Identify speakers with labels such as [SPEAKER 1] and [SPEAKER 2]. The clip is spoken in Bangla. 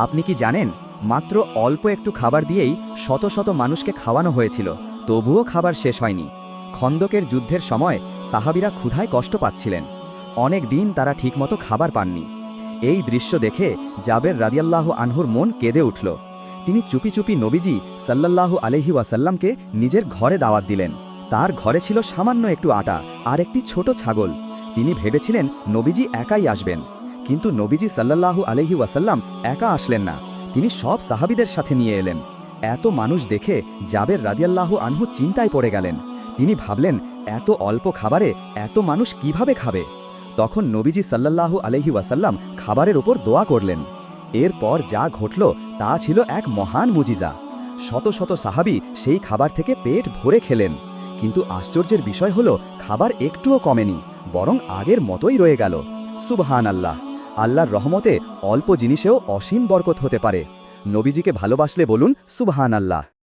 [SPEAKER 1] আপনি কি জানেন, মাত্র অল্প একটু খাবার দিয়েই শত শত মানুষকে খাওয়ানো হয়েছিল, তবুও খাবার শেষ হয়নি। খন্দকের যুদ্ধের সময় সাহাবীরা ক্ষুধায় কষ্ট পাচ্ছিলেন। অনেক দিন তারা ঠিকমতো খাবার পাননি। এই দৃশ্য দেখে জাবের রাদিয়াল্লাহু আনহুর মন কেঁদে উঠল। তিনি চুপি চুপি নবীজি সাল্লাল্লাহু আলাইহি ওয়াসাল্লামকে নিজের ঘরে দাওয়াত দিলেন। তার ঘরে ছিল সামান্য একটু আটা আর একটি ছোট ছাগল। তিনি ভেবেছিলেন নবীজি একাই আসবেন, কিন্তু নবীজি সাল্লাল্লাহু আলাইহি ওয়াসাল্লাম একা আসলেন না, তিনি সব সাহাবীদের সাথে নিয়ে এলেন। এত মানুষ দেখে জাবের রাদিয়াল্লাহু আনহু চিন্তায় পড়ে গেলেন। তিনি ভাবলেন, এত অল্প খাবারে এত মানুষ কিভাবে খাবে। তখন নবীজি সাল্লাল্লাহু আলাইহি ওয়াসাল্লাম খাবারের ওপর দোয়া করলেন। এরপর যা ঘটল তা ছিল এক মহান মুজিজা। শত শত সাহাবী সেই খাবার থেকে পেট ভরে খেলেন, কিন্তু আশ্চর্যের বিষয় হলো খাবার একটুও কমেনি, বরং আগের মতোই রয়ে গেল। সুবহান আল্লাহ! আল্লাহর রহমতে অল্প জিনিসেও অসীম বরকত হতে পারে। নবীজিকে ভালোবাসলে বলুন সুবহান আল্লাহ।